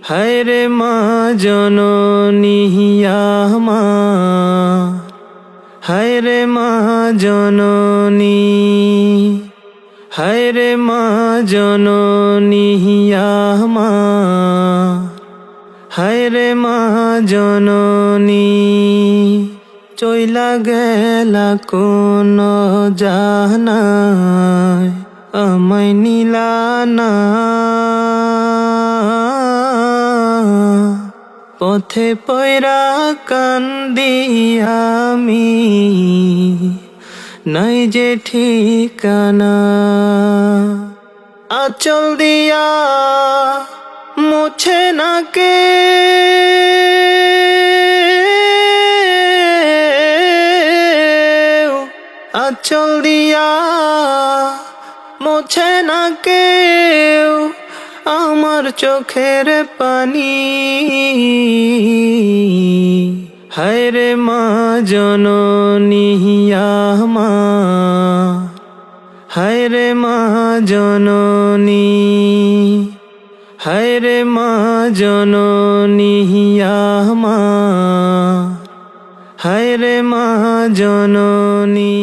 হায় রে মা জননী আমার, হায় রে মা জননী, হায় রে মা জননী আমার, হায় রে মা জননী। চইলা গেলা কোন জাহানায়, আমায় নিলা না। পথে পয়রা কান্দি আমি, নাই যে ঠিকানা। আঁচল দিয়া মুছে না কে, আঁচল দিয়া মুছে না কেউ আমার চোখের পানি। হায় রে মা জননী আমার, হায় রে মা জননী, হায় রে মা জননী আমার, হায় রে মা জননী।